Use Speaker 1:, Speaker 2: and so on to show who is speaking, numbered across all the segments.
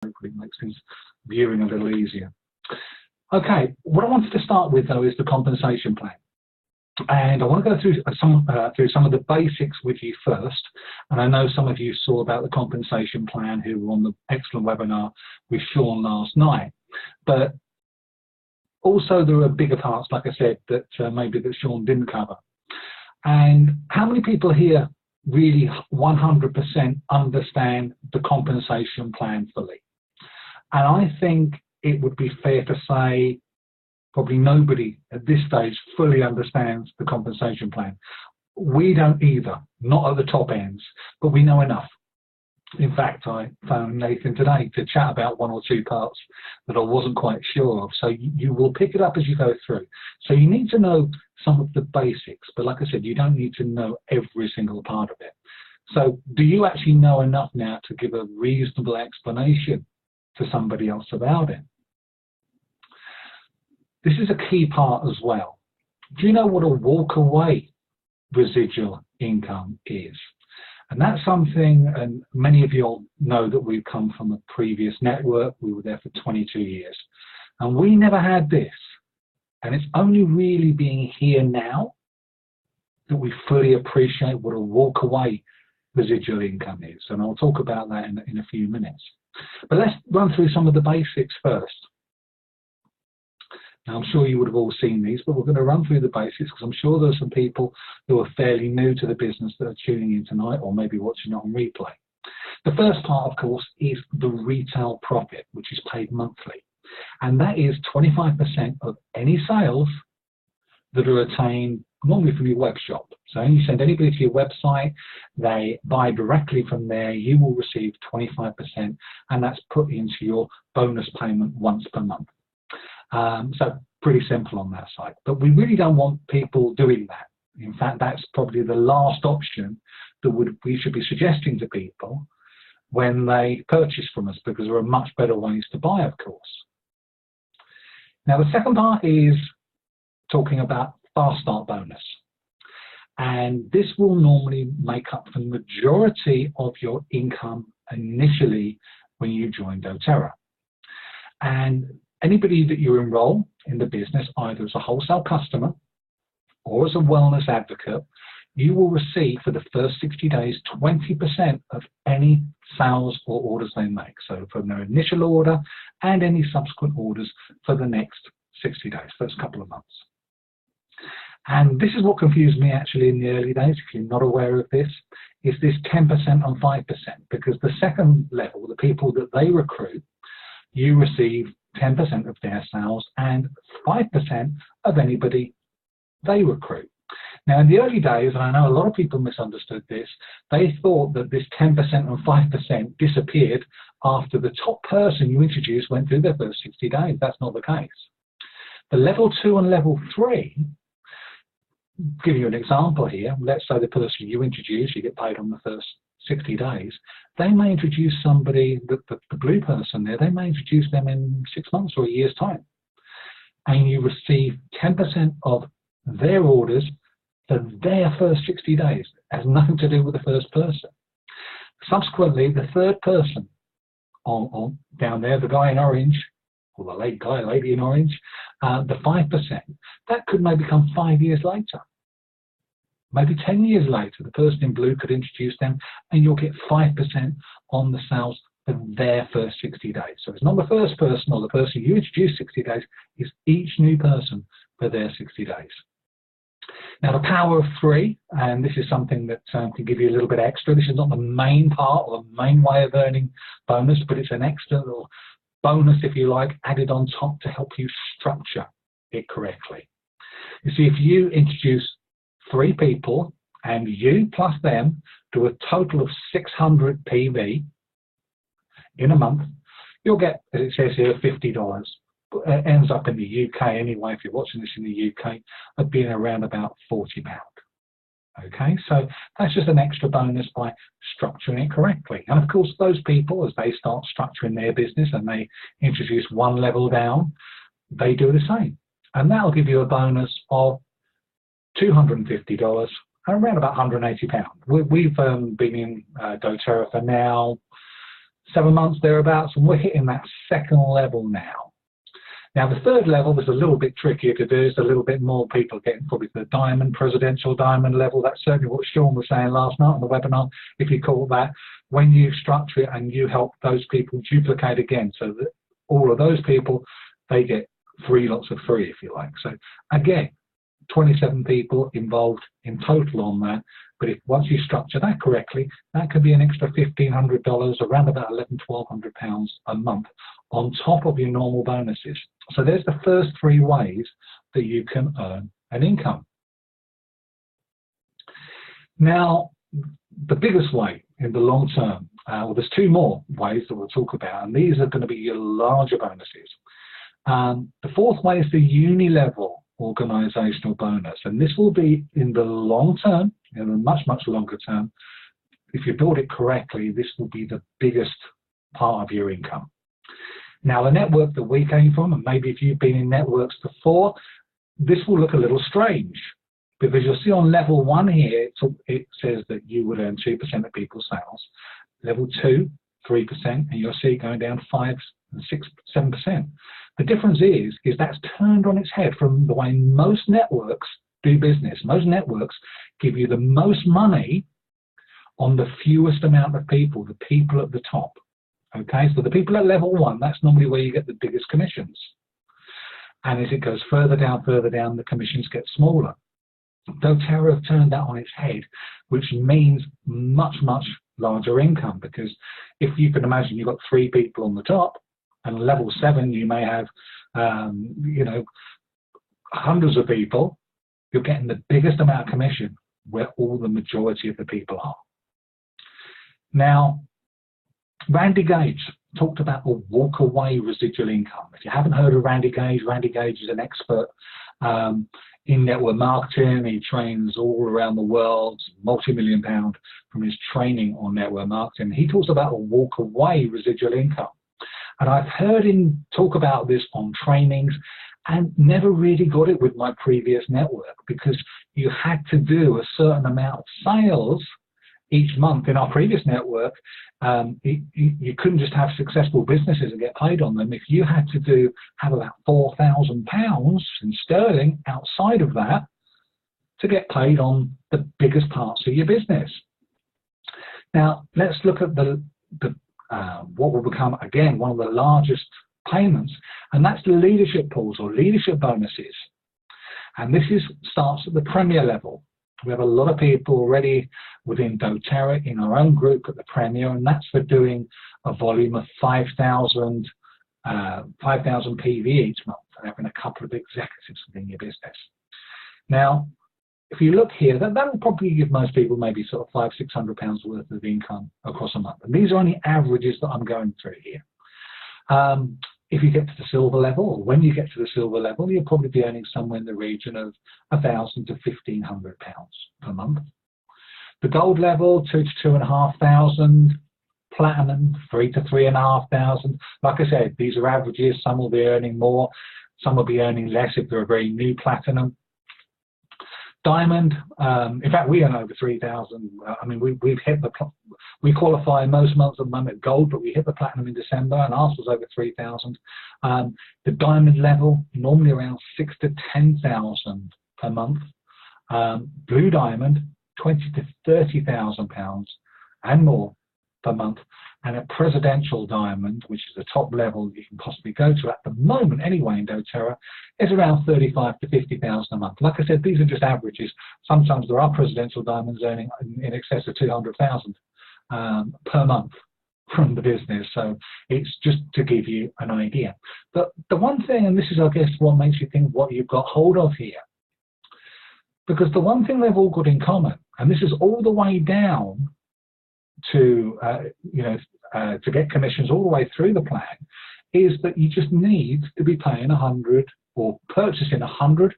Speaker 1: hopefully it makes things viewing a little easier. Okay, what I wanted to start with though is the compensation plan. And I want to go through some of the basics with you first. And I know some of you saw about the compensation plan who were on the excellent webinar with Sean last night. But also there are bigger parts, like I said, that maybe that Sean didn't cover. And how many people here really 100% understand the compensation plan fully? And I think it would be fair to say probably nobody at this stage fully understands the compensation plan. We don't either, not at the top ends, but we know enough. In fact, I phoned Nathan today to chat about one or two parts that I wasn't quite sure of. So you will pick it up as you go through. So you need to know some of the basics, but like I said, you don't need to know every single part of it. So do you actually know enough now to give a reasonable explanation to somebody else about it? This is a key part as well. Do you know what a walk-away residual income is? And that's something, and many of you all know that we've come from a previous network. We were there for 22 years. And we never had this. And it's only really being here now that we fully appreciate what a walk-away residual income is. And I'll talk about that in a few minutes. But let's run through some of the basics first. Now, I'm sure you would have all seen these, but we're going to run through the basics because I'm sure there's some people who are fairly new to the business that are tuning in tonight or maybe watching it on replay. The first part, of course, is the retail profit, which is paid monthly. And that is 25% of any sales that are attained normally from your web shop. So when you send anybody to your website, they buy directly from there, you will receive 25%, and that's put into your bonus payment once per month. So pretty simple on that side, but we really don't want people doing that. In fact, that's probably the last option that we should be suggesting to people when they purchase from us, because there are much better ways to buy, of course. Now, the second part is talking about fast start bonus. And this will normally make up the majority of your income initially when you join doTerra. And anybody that you enroll in the business, either as a wholesale customer or as a wellness advocate, you will receive for the first 60 days 20% of any sales or orders they make. So from their initial order and any subsequent orders for the next 60 days, first couple of months. And this is what confused me actually in the early days, if you're not aware of this, is this 10% and 5%, because the second level, the people that they recruit, you receive 10% of their sales and 5% of anybody they recruit. Now, in the early days, and I know a lot of people misunderstood this, they thought that this 10% and 5% disappeared after the top person you introduced went through their first 60 days. That's not the case. The level 2 and level 3, give you an example here. Let's say the person you introduce, you get paid on the first 60 days. They may introduce somebody, the blue person there, they may introduce them in 6 months or a year's time. And you receive 10% of their orders for their first 60 days. It has nothing to do with the first person. Subsequently, the third person on down there, the guy in orange, or the lady in orange, the 5%, that could maybe come 5 years later. Maybe 10 years later, the person in blue could introduce them and you'll get 5% on the sales for their first 60 days. So it's not the first person or the person you introduced 60 days, it's each new person for their 60 days. Now, the power of 3, and this is something that can give you a little bit extra. This is not the main part or the main way of earning bonus, but it's an extra little bonus, if you like, added on top to help you structure it correctly. You see, if you introduce 3 people and you plus them do a total of 600 PV in a month, you'll get, as it says here, $50. It ends up in the UK anyway, if you're watching this in the UK, of being around about £40. Okay, so that's just an extra bonus by structuring it correctly. And of course, those people, as they start structuring their business and they introduce one level down, they do the same. And that'll give you a bonus of $250 and around about £180. We've been in doTerra for now 7 months thereabouts, and we're hitting that second level now. Now the third level is a little bit trickier to do. It's a little bit more people getting probably to the diamond, presidential diamond level. That's certainly what Sean was saying last night on the webinar, if you call that, when you structure it and you help those people duplicate again, so that all of those people, they get 3 lots of free, if you like. So again, 27 people involved in total on that, but if once you structure that correctly, that could be an extra $1,500, around about £1,100 a month on top of your normal bonuses. So there's the first 3 ways that you can earn an income. Now, the biggest way in the long term, well, there's 2 more ways that we'll talk about, and these are going to be your larger bonuses. The 4th way is the uni-level organizational bonus, and this will be in the long term, in a much, much longer term. If you build it correctly, this will be the biggest part of your income. Now, the network that we came from, and maybe if you've been in networks before, this will look a little strange, because you'll see on level 1 here, it says that you would earn 2% of people's sales. Level 2, 3%, and you'll see it going down 5, 6, 7%. The difference is that's turned on its head from the way most networks do business. Most networks give you the most money on the fewest amount of people, the people at the top. Okay, so the people at level 1, that's normally where you get the biggest commissions. And as it goes further down, the commissions get smaller. doTerra have turned that on its head, which means much, much larger income, because if you can imagine you've got 3 people on the top, and level 7 you may have you know, hundreds of people, you're getting the biggest amount of commission where all the majority of the people are. Now, Randy Gage talked about the walk-away residual income. If you haven't heard of Randy Gage is an expert in network marketing. He trains all around the world, multi-million-pound from his training on network marketing. He talks about a walk-away residual income. And I've heard him talk about this on trainings and never really got it with my previous network, because you had to do a certain amount of sales each month. In our previous network, you couldn't just have successful businesses and get paid on them. If you had to have about £4,000 in sterling outside of that to get paid on the biggest parts of your business. Now, let's look at what will become, again, one of the largest payments, and that's the leadership pools or leadership bonuses. And this starts at the premier level. We have a lot of people already within doTerra in our own group at the premier, and that's for doing a volume of 5,000 PV each month, and having a couple of executives within your business. Now, if you look here, that will probably give most people maybe sort of £500–600 worth of income across a month. And these are only averages that I'm going through here. If you get to the silver level, or when you get to the silver level, you'll probably be earning somewhere in the region of £1,000 to £1,500 per month. The gold level, 2,000 to 2,500. Platinum, 3,000 to 3,500. Like I said, these are averages. Some will be earning more, some will be earning less if they're a very new platinum. Diamond, in fact, we earn over 3,000. I mean, we've hit we qualify most months at the moment gold, but we hit the platinum in December, and ours was over 3,000. The diamond level, normally around 6,000 to 10,000 per month. Blue diamond, 20,000 to 30,000 pounds and more per month. And a presidential diamond, which is the top level you can possibly go to at the moment anyway in doTerra, is around 35,000 to 50,000 a month. Like I said, these are just averages. Sometimes there are presidential diamonds earning in excess of 200,000 per month from the business. So it's just to give you an idea. But the one thing, and this is, I guess, what makes you think what you've got hold of here, because the one thing they've all got in common, and this is all the way down to to get commissions all the way through the plan, is that you just need to be paying 100 or purchasing 100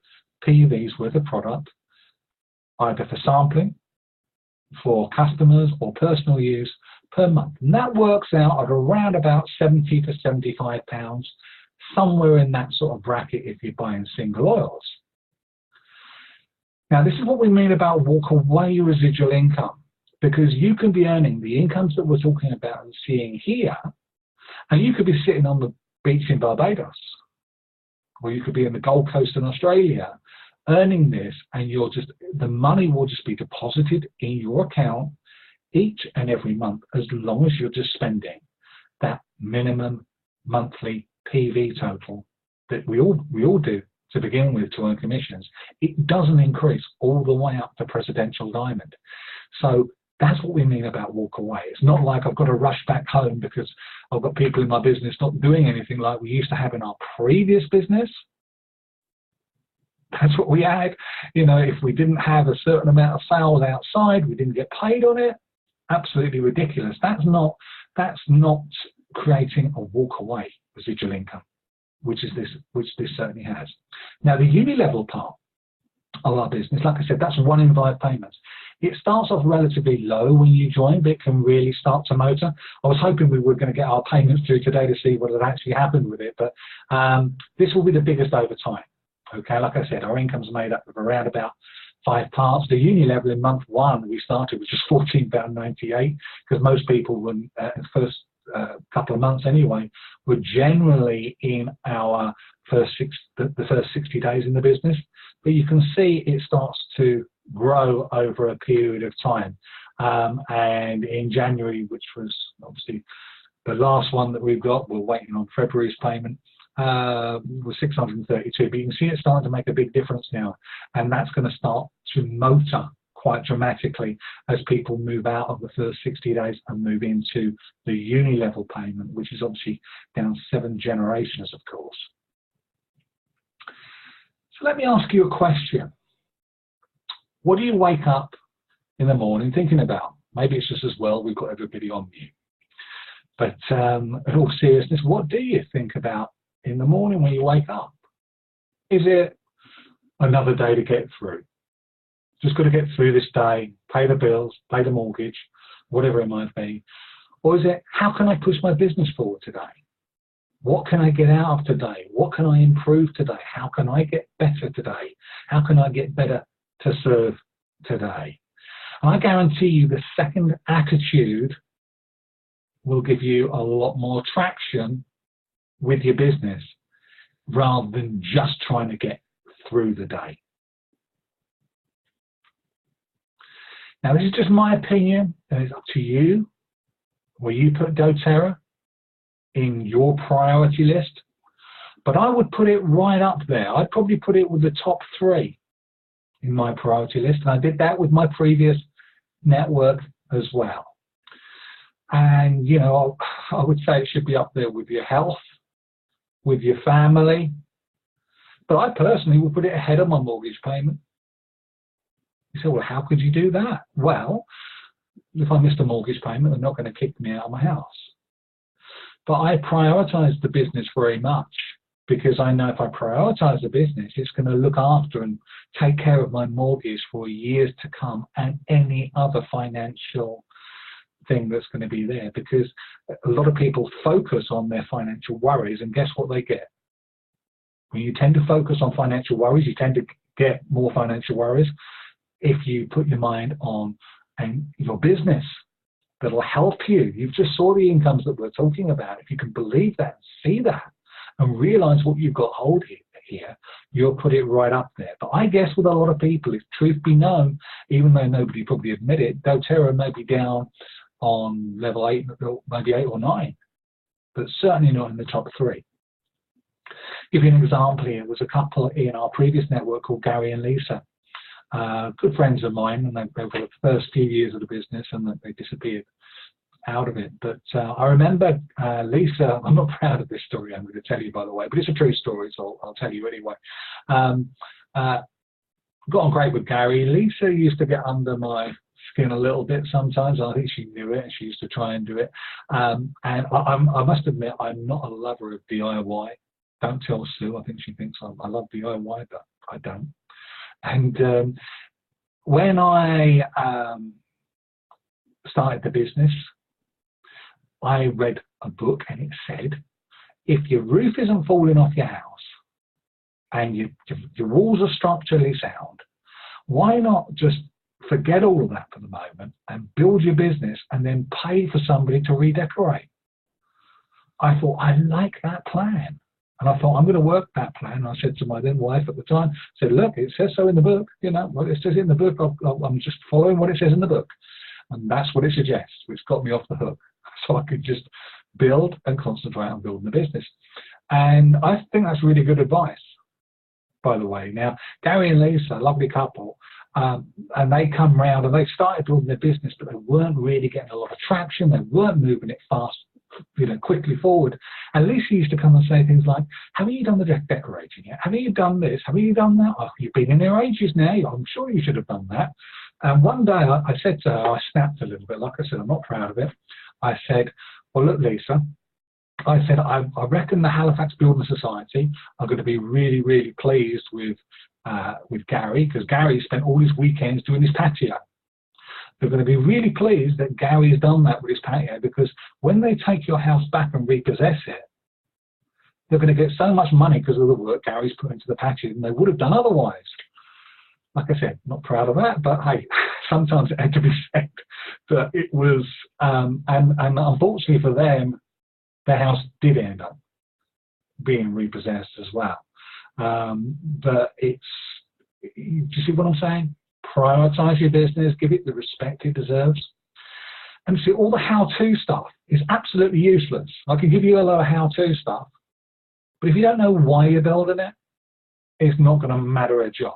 Speaker 1: PVs worth of product, either for sampling, for customers, or personal use per month. And that works out at around about 70 to 75 pounds, somewhere in that sort of bracket if you're buying single oils. Now, this is what we mean about walk away residual income. Because you can be earning the incomes that we're talking about and seeing here, and you could be sitting on the beach in Barbados, or you could be in the Gold Coast in Australia, earning this, and the money will just be deposited in your account each and every month, as long as you're just spending that minimum monthly PV total that we all do to begin with to earn commissions. It doesn't increase all the way up to Presidential Diamond. So that's what we mean about walk away. It's not like I've got to rush back home because I've got people in my business not doing anything like we used to have in our previous business. That's what we had. You know, if we didn't have a certain amount of sales outside, we didn't get paid on it. Absolutely ridiculous. That's not creating a walk away residual income, which this certainly has. Now, the uni-level part of our business, like I said, that's 1 in 5 payments. It starts off relatively low when you join, but it can really start to motor. I was hoping we were going to get our payments through today to see what had actually happened with it, but this will be the biggest over time. Okay, like I said, our income's made up of around about 5 parts. The uni level in month 1 we started was just £14.98, because most people were the first couple of months anyway were generally in our the first 60 days in the business. But you can see it starts to grow over a period of time, and in January, which was obviously the last one that we've got, we're waiting on February's payment, was 632, but you can see it's starting to make a big difference now, and that's going to start to motor quite dramatically as people move out of the first 60 days and move into the uni level payment, which is obviously down 7 generations, of course. So let me ask you a question. What do you wake up in the morning thinking about? Maybe it's just as well we've got everybody on mute. But in all seriousness, what do you think about in the morning when you wake up? Is it another day to get through? Just got to get through this day, pay the bills, pay the mortgage, whatever it might be. Or is it, how can I push my business forward today? What can I get out of today? What can I improve today? How can I get better today? How can I get better to serve today? And I guarantee you the second attitude will give you a lot more traction with your business rather than just trying to get through the day. Now, this is just my opinion, and it's up to you where you put doTerra in your priority list, but I would put it right up there. I'd probably put it with the top 3 in my priority list, and I did that with my previous network as well. And, you know, I would say it should be up there with your health, with your family, but I personally would put it ahead of my mortgage payment. You say, well, how could you do that? Well, if I missed a mortgage payment, they're not going to kick me out of my house. But I prioritize the business very much, because I know if I prioritize the business, it's going to look after and take care of my mortgage for years to come and any other financial thing that's going to be there. Because a lot of people focus on their financial worries, and guess what they get? When you tend to focus on financial worries, you tend to get more financial worries. If you put your mind on your business that'll help you, you've just saw the incomes that we're talking about. If you can believe that, see that, and realize what you've got hold here, you'll put it right up there. But I guess with a lot of people, if truth be known, even though nobody probably admit it, doTerra may be down on level 8, maybe 8 or 9, but certainly not in the top 3. Give you an example here. There was a couple in our previous network called Gary and Lisa. Good friends of mine, and they were the first few years of the business, and they disappeared out of it. But I remember Lisa, I'm not proud of this story I'm going to tell you, by the way, but it's a true story, so I'll tell you anyway. Got on great with Gary. Lisa used to get under my skin a little bit sometimes. I think she knew it, and she used to try and do it. And I must admit, I'm not a lover of DIY. Don't tell Sue. I think she thinks I love DIY, but I don't. And when I started the business, I read a book, and it said, if your roof isn't falling off your house and your walls are structurally sound, why not just forget all of that for the moment and build your business and then pay for somebody to redecorate. I thought, I like that plan. And I thought, I'm going to work that plan. And I said to my then wife at the time, I said, look, it says so in the book. You know, well, it says in the book. I'm just following what it says in the book. And that's what it suggests, which got me off the hook. So I could just build and concentrate on building the business. And I think that's really good advice, by the way. Now, Gary and Lisa, lovely couple, and they come round and they started building their business, but they weren't really getting a lot of traction. They weren't moving it fast, you know, quickly forward. And Lisa used to come and say things like, haven't you done the decorating yet? Haven't you done this? Haven't you done that? Oh, you've been in there ages now. I'm sure you should have done that. And one day I said to her, I snapped a little bit. Like I said, I'm not proud of it. I said, well, look, Lisa, I said, I reckon the Halifax Building Society are going to be really, really pleased with Gary, because Gary spent all his weekends doing his patio. They're going to be really pleased that Gary has done that with his patio, because when they take your house back and repossess it, they're going to get so much money because of the work Gary's put into the patio than they would have done otherwise. Like I said, not proud of that, but hey, sometimes it had to be said that it was, and unfortunately for them, their house did end up being repossessed as well. But it's, do you see what I'm saying? Prioritize your business, give it the respect it deserves. And see, all the how-to stuff is absolutely useless. I can give you a lot of how-to stuff, but if you don't know why you're building it, it's not going to matter a job.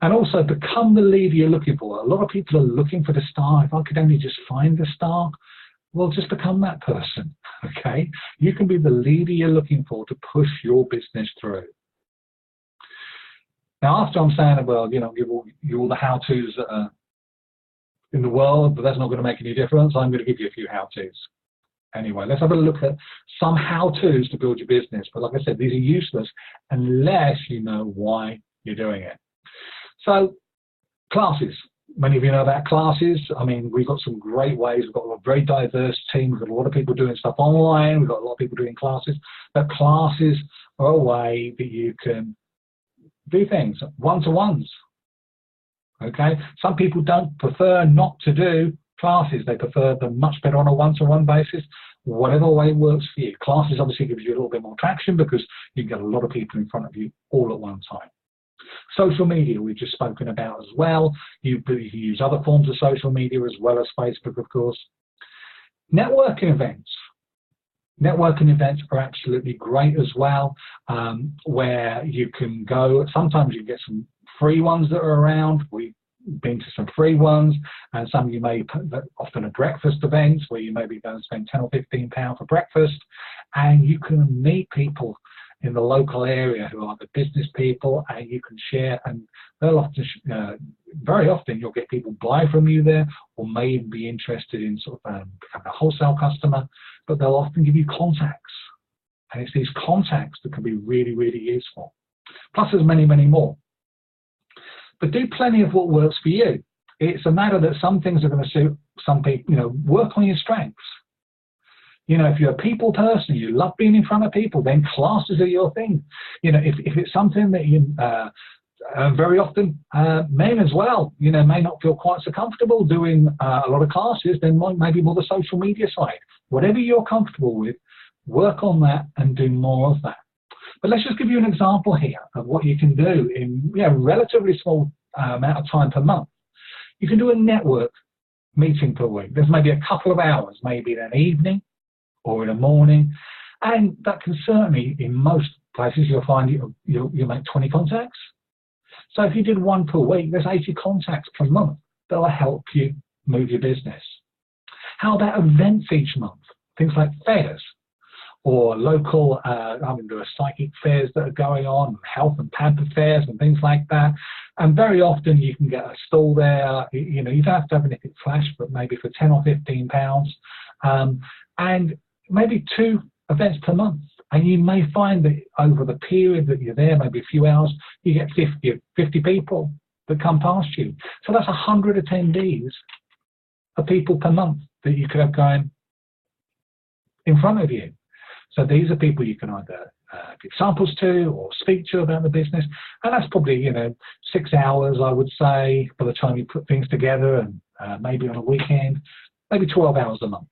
Speaker 1: And also, become the leader you're looking for. A lot of people are looking for the star. If I could only just find the star, well, just become that person, okay? You can be the leader you're looking for to push your business through. Now, after I'm saying, well, you know, give you all the how-tos that are in the world, but that's not going to make any difference, I'm going to give you a few how-tos. Anyway, let's have a look at some how-tos to build your business. But like I said, these are useless unless you know why you're doing it. So, classes. Many of you know about classes. I mean, we've got some great ways. We've got a very diverse team. We've got a lot of people doing stuff online. We've got a lot of people doing classes. But classes are a way that you can do things, one-to-ones. Okay? Some people don't prefer not to do classes. They prefer them much better on a one-to-one basis. Whatever way works for you. Classes obviously gives you a little bit more traction because you can get a lot of people in front of you all at one time. Social media, we've just spoken about as well. You can use other forms of social media as well as Facebook, of course. Networking events. Networking events are absolutely great as well, where you can go. Sometimes you get some free ones that are around. We've been to some free ones, and some you may, often are breakfast events where you maybe go and spend £10 or £15 for breakfast, and you can meet people in the local area who are the business people, and you can share, and they'll often, very often you'll get people buy from you there, or may be interested in sort of becoming a wholesale customer, but they'll often give you contacts, and it's these contacts that can be really, really useful. Plus there's many, many more. But do plenty of what works for you. It's a matter that some things are going to suit some people. You know, work on your strengths. You know, if you're a people person, you love being in front of people, then classes are your thing. You know, if it's something that you, very often men as well, you know, may not feel quite so comfortable doing a lot of classes, then maybe more the social media side. Whatever you're comfortable with, work on that and do more of that. But let's just give you an example here of what you can do in, you know, relatively small amount of time per month. You can do a network meeting per week. There's maybe a couple of hours, maybe in an evening or in the morning, and that can certainly, in most places, you'll find you'll make 20 contacts. So if you did one per week, there's 80 contacts per month that will help you move your business. How about events each month? Things like fairs or local, there are psychic fairs that are going on, health and pamper fairs and things like that. And very often you can get a stall there. You know, you don't have to have anything flash, but maybe for £10 or £15. And maybe 2 events per month, and you may find that over the period that you're there, maybe a few hours, you get 50 people that come past you. So that's 100 attendees of people per month that you could have going in front of you. So these are people you can either give samples to or speak to about the business. And that's probably, 6 hours, I would say, by the time you put things together, and maybe on a weekend, maybe 12 hours a month.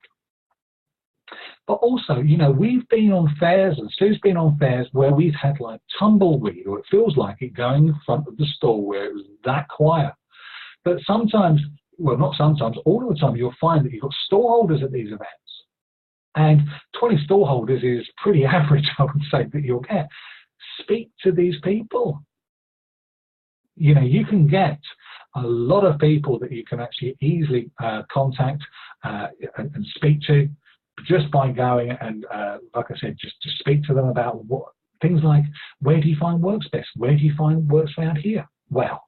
Speaker 1: But also, we've been on fairs, and Stu's been on fairs where we've had like tumbleweed, or it feels like it, going in front of the store where it was that quiet. But sometimes, well, not sometimes, all of the time, you'll find that you've got storeholders at these events. And 20 storeholders is pretty average, I would say, that you'll get. Speak to these people. You can get a lot of people that you can actually easily contact and speak to, just by going and, like I said, just to speak to them about things like, where do you find works best? Where do you find works around here? Well,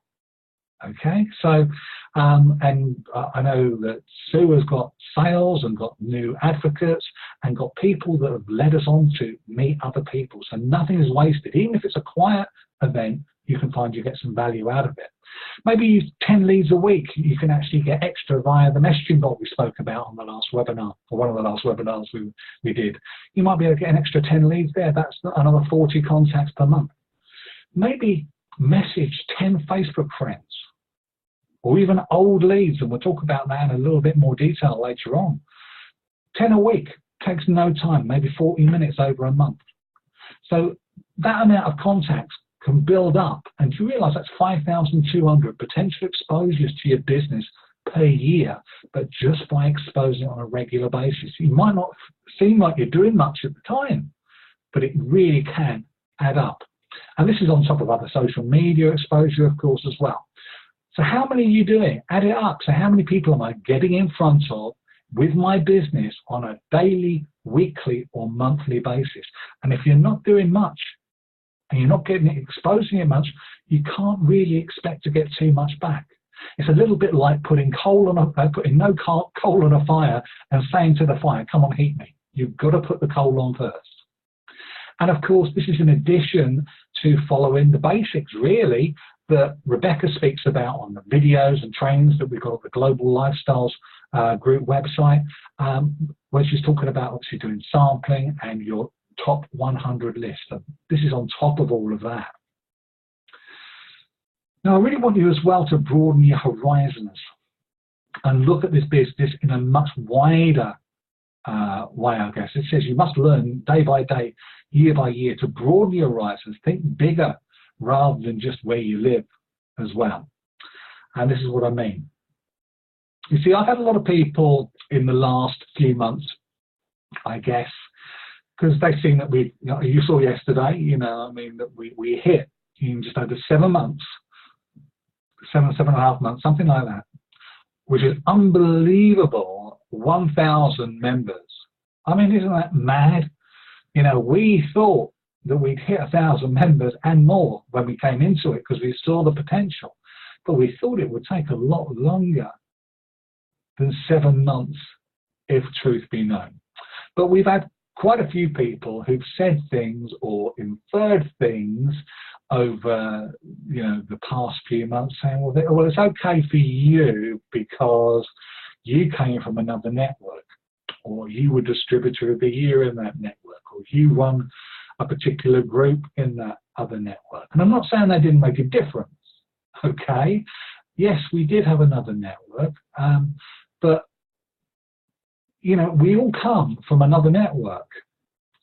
Speaker 1: okay, so, and I know that Sue has got sales and got new advocates and got people that have led us on to meet other people. So nothing is wasted. Even if it's a quiet event, you can find you get some value out of it. Maybe use 10 leads a week. You can actually get extra via the messaging bot we spoke about on the last webinar, or one of the last webinars we did. You might be able to get an extra 10 leads there. That's another 40 contacts per month. Maybe message 10 Facebook friends, or even old leads, and we'll talk about that in a little bit more detail later on. 10 a week takes no time, maybe 40 minutes over a month. So that amount of contacts can build up, and you realize that's 5,200 potential exposures to your business per year, but just by exposing it on a regular basis. You might not seem like you're doing much at the time, but it really can add up. And this is on top of other social media exposure, of course, as well. So how many are you doing? Add it up. So how many people am I getting in front of with my business on a daily, weekly, or monthly basis? And if you're not doing much, and you're not exposing it much, you can't really expect to get too much back. It's a little bit like putting no coal on a fire and saying to the fire, come on, heat me. You've got to put the coal on first. And of course, this is in addition to following the basics, really, that Rebecca speaks about on the videos and trainings that we've got at the Global Lifestyles group website, where she's talking about obviously doing sampling and your top 100 list. And this is on top of all of that. Now, I really want you as well to broaden your horizons and look at this business in a much wider way, I guess. It says you must learn day by day, year by year, to broaden your horizons, think bigger rather than just where you live as well. And this is what I mean. You see, I've had a lot of people in the last few months, I guess, because they've seen that you saw yesterday, that we hit in just over 7 months, 7.5 months, something like that, which is unbelievable, 1,000 members. I mean, isn't that mad? We thought that we'd hit 1,000 members and more when we came into it because we saw the potential, but we thought it would take a lot longer than 7 months, if truth be known. But we've had quite a few people who've said things or inferred things over, the past few months, saying, well, it's okay for you because you came from another network, or you were distributor of the year in that network, or you run a particular group in that other network. And I'm not saying they didn't make a difference, okay? Yes, we did have another network, but we all come from another network.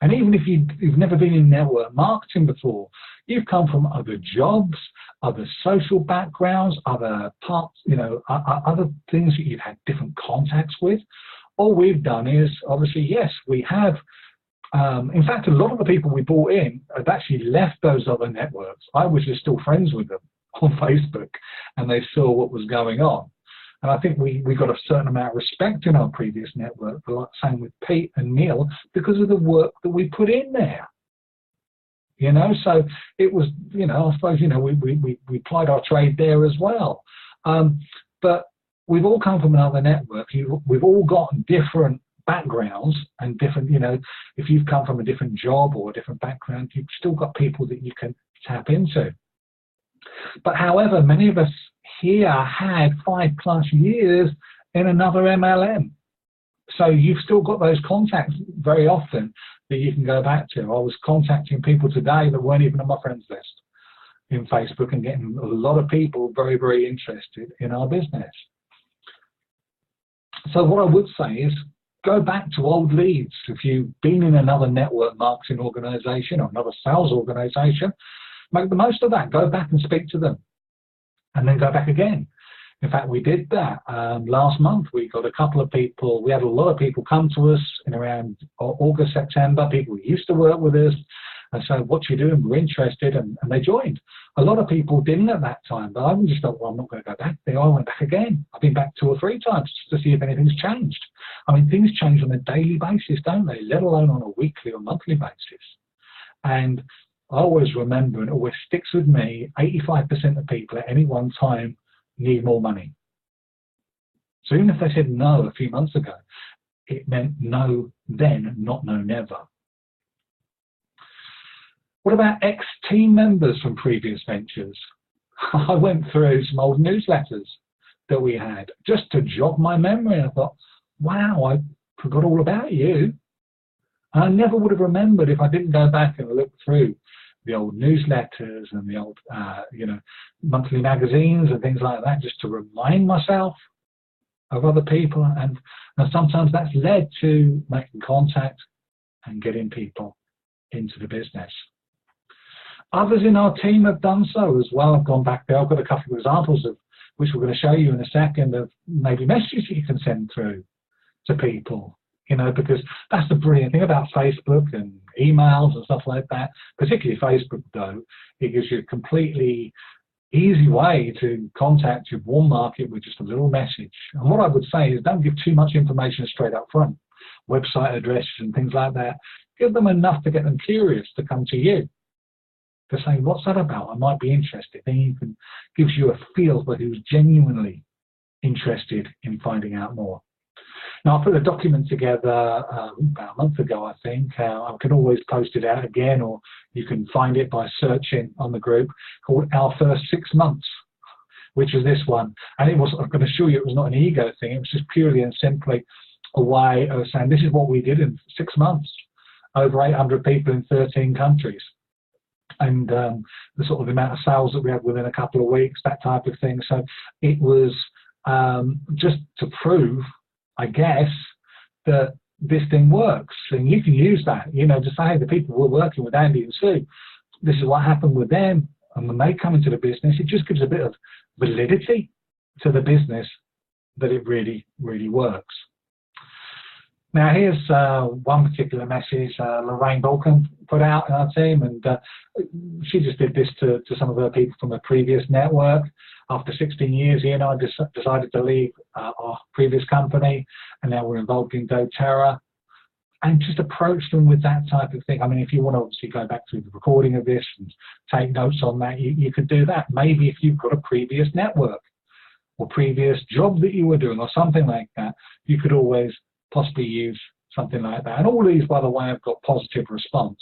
Speaker 1: And even if you've never been in network marketing before, you've come from other jobs, other social backgrounds, other parts, other things that you've had different contacts with. All we've done is, obviously, yes, we have, in fact, a lot of the people we brought in have actually left those other networks. I was just still friends with them on Facebook, and they saw what was going on. And I think we got a certain amount of respect in our previous network, same with Pete and Neil, because of the work that we put in there. So it was, I suppose, we plied our trade there as well. But we've all come from another network. We've all got different backgrounds and different, if you've come from a different job or a different background, you've still got people that you can tap into. But however, many of us here had 5+ years in another MLM. So you've still got those contacts very often that you can go back to. I was contacting people today that weren't even on my friends list in Facebook and getting a lot of people very, very interested in our business. So what I would say is go back to old leads. If you've been in another network marketing organization or another sales organization, make the most of that. Go back and speak to them and then go back again. In fact, we did that last month. We got a couple of people, we had a lot of people come to us in around August, September, people who used to work with us and say, what you doing? We're interested, and they joined. A lot of people didn't at that time, but I just thought, well, I'm not going to go back there. I went back again. I've been back 2 or 3 times to see if anything's changed. I mean, things change on a daily basis, don't they? Let alone on a weekly or monthly basis. And I always remember, and it always sticks with me, 85% of people at any one time need more money. So even if they said no a few months ago, it meant no then, not no never. What about ex-team members from previous ventures? I went through some old newsletters that we had just to jog my memory. I thought, wow, I forgot all about you. And I never would have remembered if I didn't go back and look through the old newsletters and the old, monthly magazines and things like that, just to remind myself of other people. And sometimes that's led to making contact and getting people into the business. Others in our team have done so as well. I've gone back there. I've got a couple of examples of which we're going to show you in a second of maybe messages you can send through to people. You know, because that's the brilliant thing about Facebook and emails and stuff like that, particularly Facebook though, it gives you a completely easy way to contact your warm market with just a little message. And what I would say is don't give too much information straight up front, website addresses and things like that. Give them enough to get them curious to come to you, to say, what's that about? I might be interested. Then you can, gives you a feel for who's genuinely interested in finding out more. Now, I put a document together about a month ago, I think. I can always post it out again, or you can find it by searching on the group, called Our First 6 Months, which is this one. And it was, I'm going to assure you, it was not an ego thing. It was just purely and simply a way of saying, this is what we did in 6 months. Over 800 people in 13 countries. And the sort of amount of sales that we had within a couple of weeks, that type of thing. So it was just to prove, I guess, that this thing works. And you can use that, you know, to say, hey, the people we're working with, Andy and Sue, this is what happened with them. And when they come into the business, it just gives a bit of validity to the business that it really, really works. Now, here's one particular message Lorraine Balkan put out in our team, and she just did this to some of her people from a previous network. After 16 years, he and I decided to leave our previous company, and now we're involved in doTerra, and just approach them with that type of thing. I mean, if you want to obviously go back through the recording of this and take notes on that, you could do that. Maybe if you've got a previous network or previous job that you were doing or something like that, you could always possibly use something like that. And all these, by the way, have got positive response.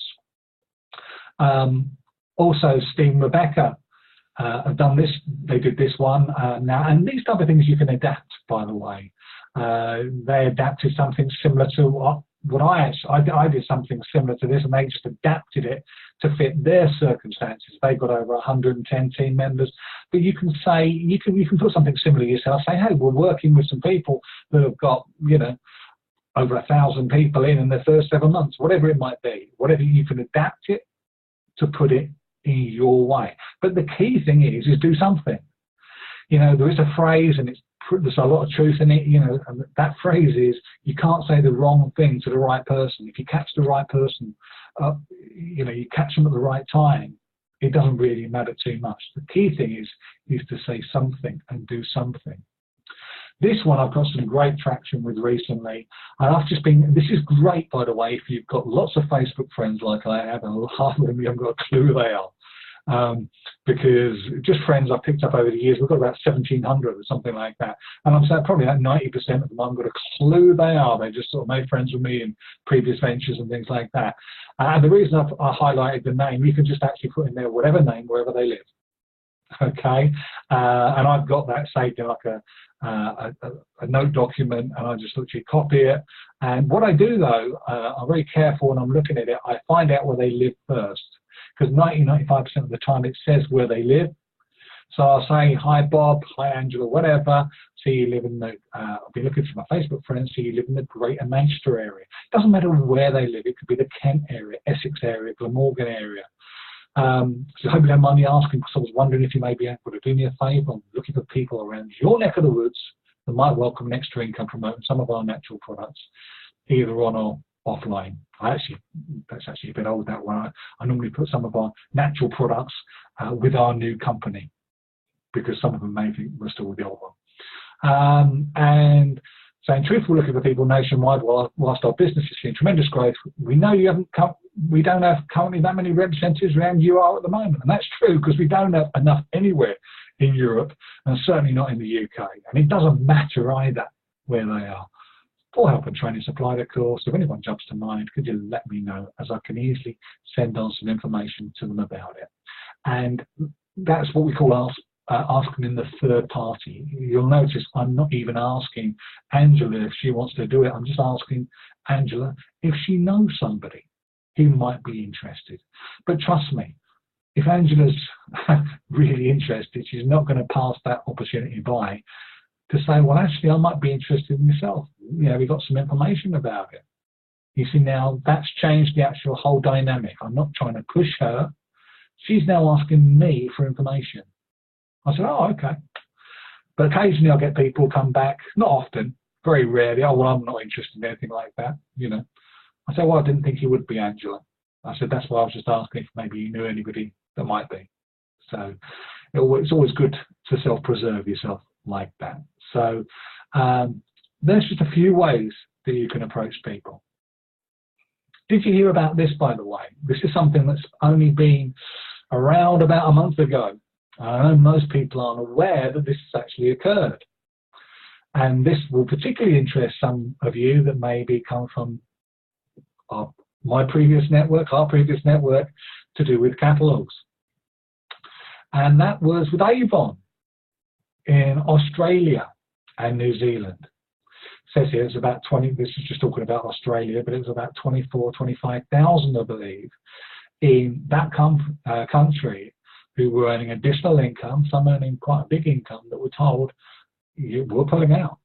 Speaker 1: Also, Steve and Rebecca have done this. They did this one now, and these type of things you can adapt, by the way. They adapted something similar to what I did something similar to this, and they just adapted it to fit their circumstances. They've got over 110 team members, but you can say, you can put something similar yourself. Say, hey, we're working with some people that have got, you know, over 1,000 people in their first 7 months, whatever it might be, whatever, you can adapt it to put it in your way. But the key thing is do something. You know, there is a phrase, and there's a lot of truth in it, you know, and that phrase is, you can't say the wrong thing to the right person. If you catch the right person, you know, you catch them at the right time, it doesn't really matter too much. The key thing is to say something and do something. This one I've got some great traction with recently, and I've just been, this is great, by the way, if you've got lots of Facebook friends like I have, and half of them you haven't got a clue who they are, because just friends I've picked up over the years, we've got about 1,700 or something like that, and I'm saying probably about 90% of them I haven't got a clue who they are. They just sort of made friends with me in previous ventures and things like that. And the reason I highlighted the name, you can just actually put in there whatever name, wherever they live. okay? And I've got that saved in like a note document, and I just literally copy it. And what I do though, I'm very careful when I'm looking at it. I find out where they live first, because 95% of the time it says where they live. So I'll say, hi Bob, hi Angela, whatever. See you live in the, I'll be looking for my Facebook friends, see you live in the Greater Manchester area. Doesn't matter where they live, it could be the Kent area, Essex area, Glamorgan area. So I hope you don't mind me asking, because I was wondering if you may be able to do me a favour. I'm looking for people around your neck of the woods that might welcome an extra income promoting some of our natural products, either on or offline. That's actually a bit old, that one. I normally put some of our natural products with our new company, because some of them may think we're still with the old one. And so in truth, we're looking for people nationwide whilst our business is seeing tremendous growth. We know we don't have currently that many representatives around you are at the moment. And that's true, because we don't have enough anywhere in Europe, and certainly not in the UK. And it doesn't matter either where they are. For help and training supply, of course, if anyone jumps to mind, could you let me know, as I can easily send on some information to them about it. And that's what we call asking in the third party. You'll notice I'm not even asking Angela if she wants to do it. I'm just asking Angela if she knows somebody who might be interested. But trust me, if Angela's really interested, she's not going to pass that opportunity by to say, well, actually, I might be interested in yourself. You know, we got some information about it. You see, now that's changed the actual whole dynamic. I'm not trying to push her. She's now asking me for information. I said, oh, okay. But occasionally I'll get people come back, not often, very rarely, oh, well, I'm not interested in anything like that, you know. I said, well, I didn't think you would be, Angela. I said, that's why I was just asking if maybe you knew anybody that might be. So it's always good to self-preserve yourself like that. So there's just a few ways that you can approach people. Did you hear about this, by the way? This is something that's only been around about a month ago. I know most people aren't aware that this has actually occurred. And this will particularly interest some of you that maybe come from my previous network, our previous network, to do with catalogues. And that was with Avon in Australia and New Zealand. It says here it's about 20, this is just talking about Australia, but it was about 25,000, I believe, in that country, who were earning additional income, some earning quite a big income, that were told, we're pulling out.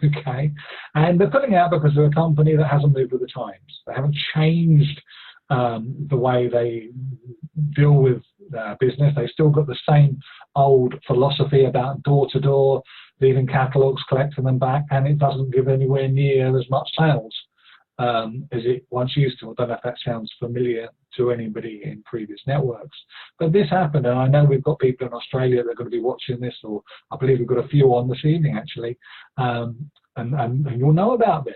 Speaker 1: Okay, and they're pulling out because they're a company that hasn't moved with the times. They haven't changed the way they deal with business. They've still got the same old philosophy about door-to-door, leaving catalogues, collecting them back, and it doesn't give anywhere near as much sales as it once used to. I don't know if that sounds familiar to anybody in previous networks, but this happened, and I know we've got people in Australia that are going to be watching this, or I believe we've got a few on this evening actually, and you'll know about this.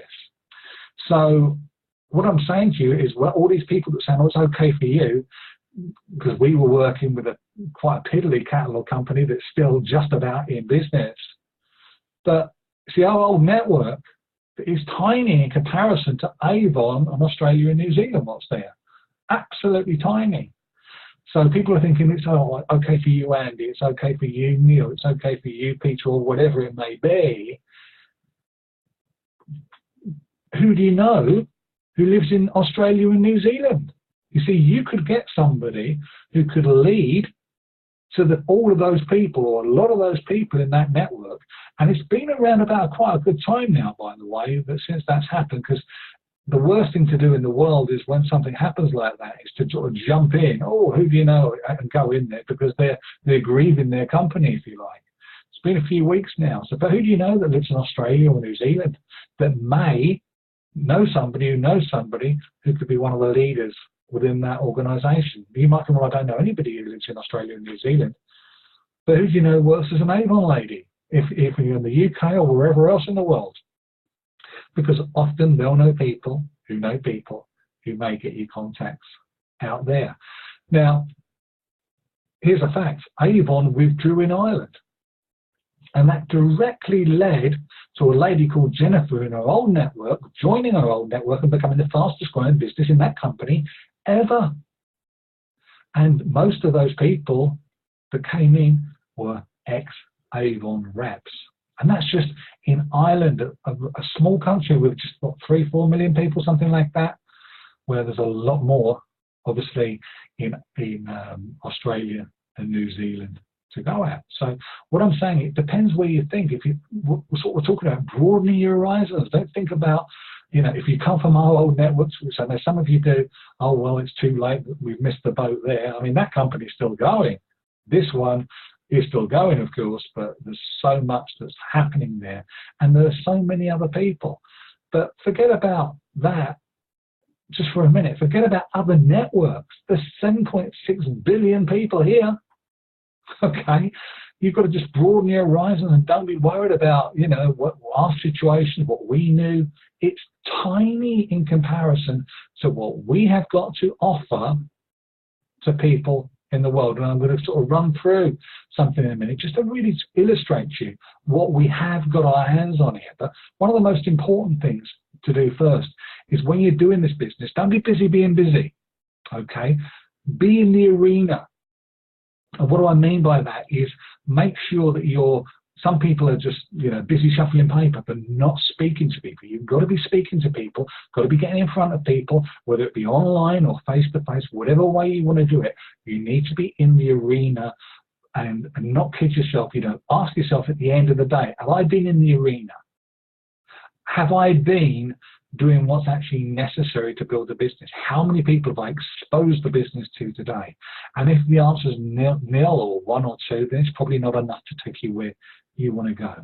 Speaker 1: So what I'm saying to you is, well, all these people that say, oh, it's okay for you, because we were working with quite a piddly catalogue company that's still just about in business. But see, our old network is tiny in comparison to Avon and Australia and New Zealand, what's there. Absolutely tiny. So people are thinking it's okay for you, Andy, it's okay for you, Neil, it's okay for you, Peter, or whatever it may be. Who do you know who lives in Australia and New Zealand? You see, you could get somebody who could lead to all of those people, or a lot of those people in that network. And it's been around about quite a good time now, by the way, but since that's happened, because the worst thing to do in the world is when something happens like that, is to sort of jump in, oh, who do you know, and go in there, because they're grieving their company, if you like. It's been a few weeks now. So, but who do you know that lives in Australia or New Zealand that may know somebody who knows somebody who could be one of the leaders within that organisation? You might think, well, I don't know anybody who lives in Australia and New Zealand. But who do you know works as an Avon lady, if you're in the UK or wherever else in the world? Because often they'll know people who may get you contacts out there. Now, here's a fact. Avon withdrew in Ireland. And that directly led to a lady called Jennifer in our old network, joining our old network and becoming the fastest growing business in that company ever. And most of those people that came in were ex-Avon reps. And that's just in Ireland, a small country with just, what, 3-4 million people, something like that, where there's a lot more, obviously, in Australia and New Zealand to go at. So what I'm saying, it depends where you think. If you, we're talking about broadening your horizons. Don't think about, you know, if you come from our old networks, which I know some of you do, oh, well, it's too late, we've missed the boat there. I mean, that company's still going. This one is still going, of course, but there's so much that's happening there. And there are so many other people. But forget about that just for a minute. Forget about other networks. There's 7.6 billion people here. Okay, you've got to just broaden your horizon and don't be worried about, you know, what our situation, what we knew. It's tiny in comparison to what we have got to offer to people in the world. And I'm going to sort of run through something in a minute just to really illustrate to you what we have got our hands on here. But one of the most important things to do first is, when you're doing this business, don't be busy being busy. Okay, be in the arena. And what do I mean by that is, make sure that some people are just, you know, busy shuffling paper but not speaking to people. You've got to be speaking to people, got to be getting in front of people, whether it be online or face-to-face, whatever way you want to do it. You need to be in the arena and not kid yourself. You know, ask yourself at the end of the day, have I been in the arena? Have I been doing what's actually necessary to build a business? How many people have I exposed the business to today? And if the answer is nil or 1 or 2, then it's probably not enough to take you where you want to go.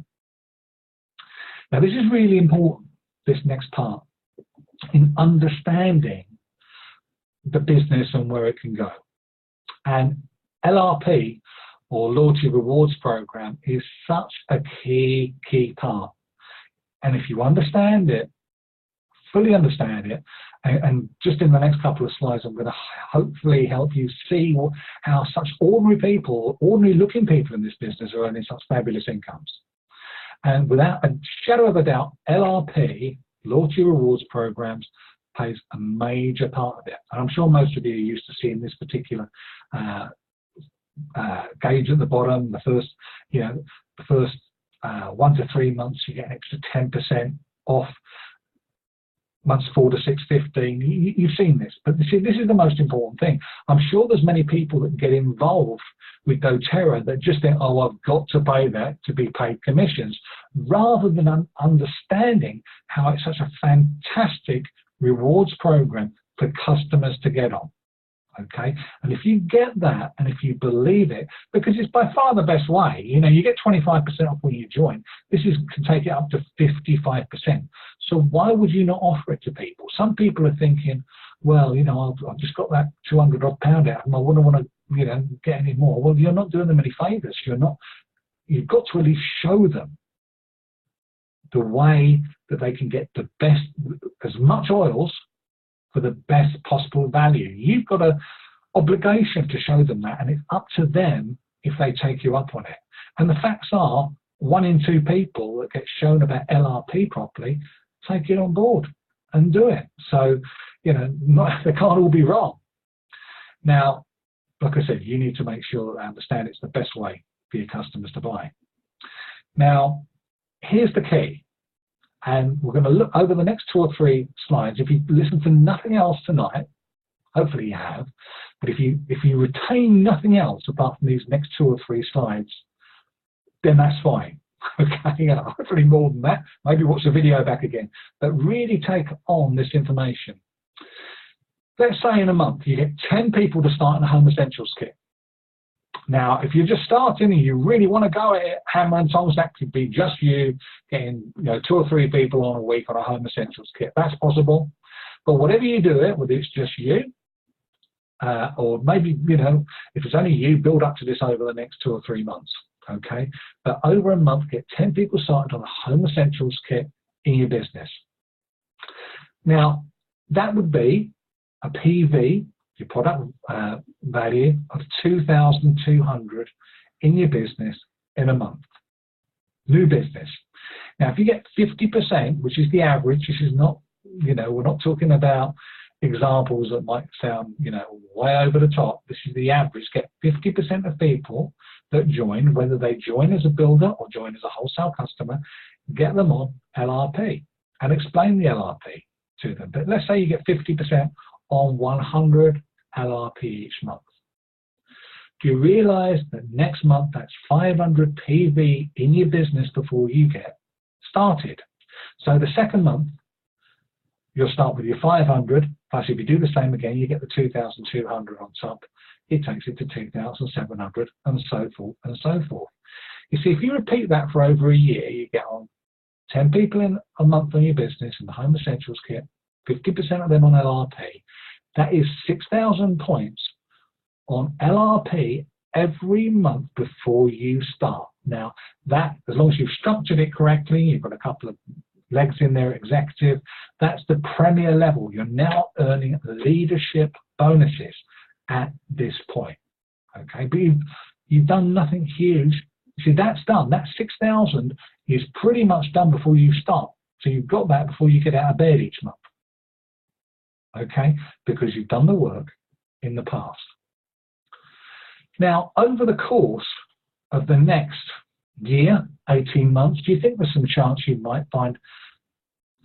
Speaker 1: Now, this is really important, this next part, in understanding the business and where it can go. And LRP, or Loyalty Rewards Program, is such a key part. And if you understand it, fully understand it, and just in the next couple of slides, I'm going to hopefully help you see how such ordinary people, ordinary looking people in this business, are earning such fabulous incomes. And without a shadow of a doubt, LRP, Loyalty Rewards Programs, plays a major part of it. And I'm sure most of you are used to seeing this particular gauge at the bottom. The first 1 to 3 months, you get an extra 10% off. Months 4 to 6, 15. You've seen this, but see, this is the most important thing. I'm sure there's many people that get involved with doTerra that just think, oh, I've got to pay that to be paid commissions, rather than understanding how it's such a fantastic rewards program for customers to get on. Okay, and if you get that, and if you believe it, because it's by far the best way, you know, you get 25% off when you join. This can take it up to 55%. So why would you not offer it to people? Some people are thinking, well, you know, I've just got that 200 odd pound out, and I wouldn't want to, you know, get any more. Well, you're not doing them any favors. You've got to at least show them the way that they can get the best, as much oils for the best possible value. You've got an obligation to show them that, and it's up to them if they take you up on it. And the facts are, 1 in 2 people that get shown about LRP properly take it on board and do it. So, you know, they can't all be wrong. Now, like I said, you need to make sure that they understand it's the best way for your customers to buy. Now, here's the key. And we're going to look over the next 2 or 3 slides. If you listen to nothing else tonight, hopefully you have, but if you retain nothing else apart from these next 2 or 3 slides, then that's fine. Okay, hopefully more than that. Maybe watch the video back again. But really take on this information. Let's say in a month you get 10 people to start in a home essentials kit. Now, if you're just starting and you really want to go at it, hammer and tongs, that could be just you getting, you know, 2 or 3 people on a week on a home essentials kit. That's possible. But whatever you do it, whether it's just you, or maybe, you know, if it's only you, build up to this over the next 2 or 3 months. Okay, but over a month, get 10 people started on a home essentials kit in your business. Now, that would be a PV, your product value of 2,200 in your business in a month. New business. Now, if you get 50%, which is the average, this is not, you know, we're not talking about, examples that might sound, way over the top. This is the average. Get 50% of people that join, whether they join as a builder or join as a wholesale customer, get them on LRP and explain the LRP to them. But let's say you get 50% on 100 LRP each month. Do you realize that next month that's 500 PV in your business before you get started? So the second month, you'll start with your 500, plus if you do the same again, you get the 2,200 on top. It takes it to 2,700, and so forth and so forth. You see, if you repeat that for over a year, you get on 10 people in a month on your business in the Home Essentials Kit, 50% of them on LRP. That is 6,000 points on LRP every month before you start. Now, that, as long as you've structured it correctly, you've got a couple of legs in there, executive, that's the premier level. You're now earning leadership bonuses at this point. Okay, but you've done nothing huge. See, that's done. That 6,000 is pretty much done before you start. So you've got that before you get out of bed each month. Okay, because you've done the work in the past. Now, over the course of the next year, 18 months, do you think there's some chance you might find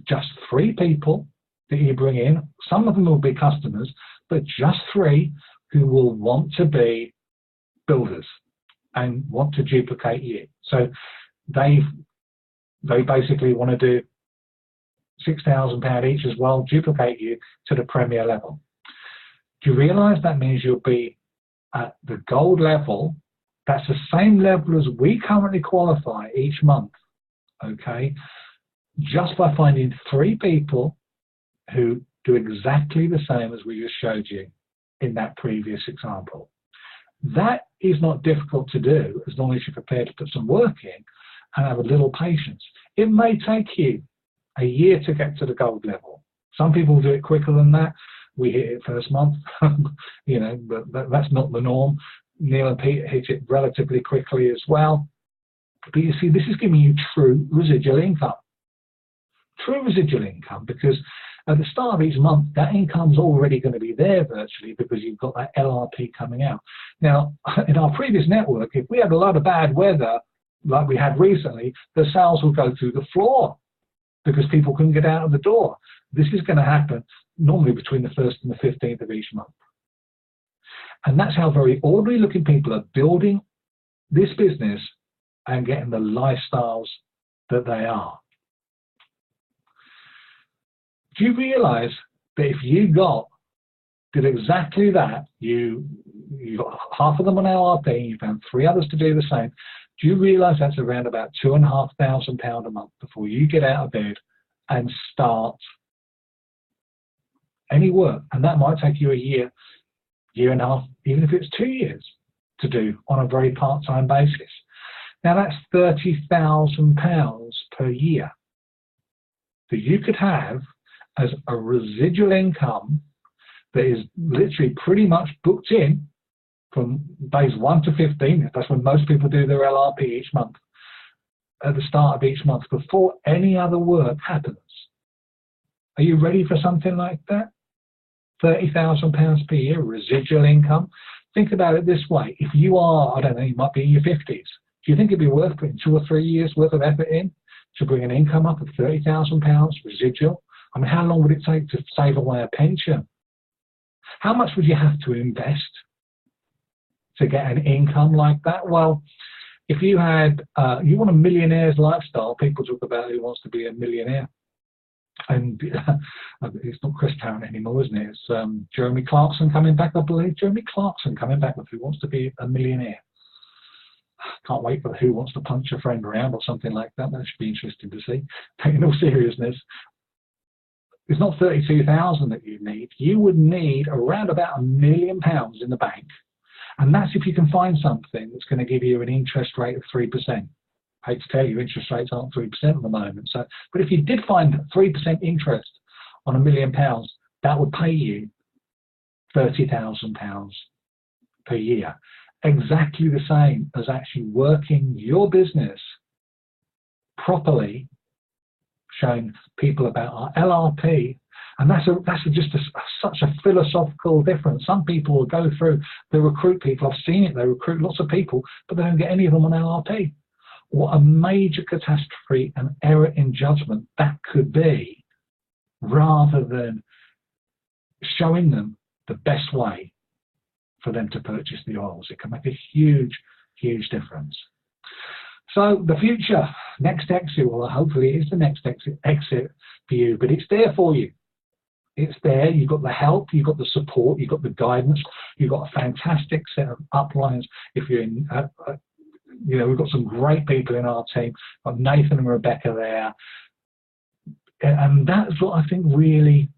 Speaker 1: just 3 people that you bring in? Some of them will be customers, but just 3 who will want to be builders and want to duplicate you. So they basically want to do £6,000 each as well, duplicate you to the premier level. Do you realize that means you'll be at the gold level? That's the same level as we currently qualify each month, okay? Just by finding 3 people who do exactly the same as we just showed you in that previous example. That is not difficult to do as long as you're prepared to put some work in and have a little patience. It may take you a year to get to the gold level. Some people do it quicker than that. We hit it first month, but that's not the norm. Neil and Pete hit it relatively quickly as well. But you see, this is giving you true residual income. True residual income, because at the start of each month, that income's already going to be there virtually because you've got that LRP coming out. Now, in our previous network, if we had a lot of bad weather, like we had recently, the sales will go through the floor because people couldn't get out of the door. This is going to happen normally between the 1st and the 15th of each month. And that's how very ordinary looking people are building this business and getting the lifestyles that they are. Do you realize that if you did exactly that, you got half of them on LRP, you found 3 others to do the same, do you realize that's around about £2,500 a month before you get out of bed and start any work? And that might take you a year, year and a half, even if it's 2 years to do on a very part-time basis. Now that's £30,000 per year that you could have as a residual income that is literally pretty much booked in from days 1 to 15. That's when most people do their LRP each month, at the start of each month, before any other work happens. Are you ready for something like that? £30,000 per year, residual income. Think about it this way. If you are, I don't know, you might be in your 50s. Do you think it'd be worth putting 2 or 3 years worth of effort in to bring an income up of £30,000 residual? I mean, how long would it take to save away a pension? How much would you have to invest to get an income like that? Well, if you had, you want a millionaire's lifestyle, people talk about who wants to be a millionaire. And it's not Chris Tarrant anymore, isn't it? It's Jeremy Clarkson coming back, I believe. Jeremy Clarkson coming back with Who Wants to Be a Millionaire. Can't wait for Who Wants to Punch a Friend Around or something like that. That should be interesting to see. But in all seriousness, it's not 32,000 that you need. You would need around about £1 million in the bank. And that's if you can find something that's going to give you an interest rate of 3%. I hate to tell you, interest rates aren't 3% at the moment. So, but if you did find 3% interest on £1 million, that would pay you £30,000 per year. Exactly the same as actually working your business properly, showing people about our LRP And that's just such a philosophical difference. Some people will go through, they recruit people, I've seen it, they recruit lots of people, but they don't get any of them on LRP. What a major catastrophe and error in judgment that could be, rather than showing them the best way for them to purchase the oils. It can make a huge, huge difference. So the future, next exit, well, hopefully it is the next exit for you, but it's there for you. It's there. You've got the help, you've got the support, you've got the guidance, you've got a fantastic set of uplines. If you're in, you know, we've got some great people in our team. We've got Nathan and Rebecca there, and that's what I think really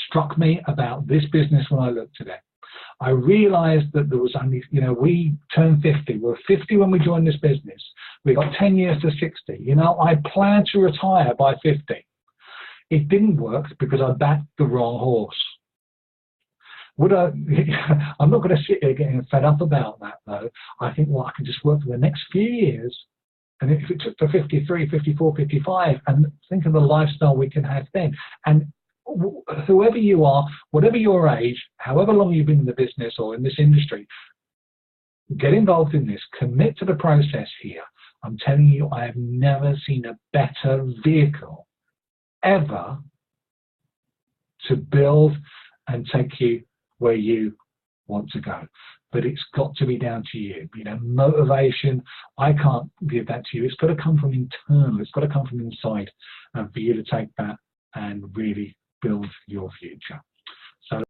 Speaker 1: struck me about this business when I looked at it. I realized that there was only, you know, we turned 50. We were 50 when we joined this business. We got 10 years to 60. You know, I planned to retire by 50. It didn't work because I backed the wrong horse. Would I? I'm not going to sit here getting fed up about that, though. I think, well, I can just work for the next few years. And if it took to 53, 54, 55, and think of the lifestyle we can have then. And whoever you are, whatever your age, however long you've been in the business or in this industry, get involved in this, commit to the process here. I'm telling you, I have never seen a better vehicle ever to build and take you where you want to go. But it's got to be down to you. You know, motivation, I can't give that to you. It's got to come from internal. It's got to come from inside, for you to take that and really build your future. So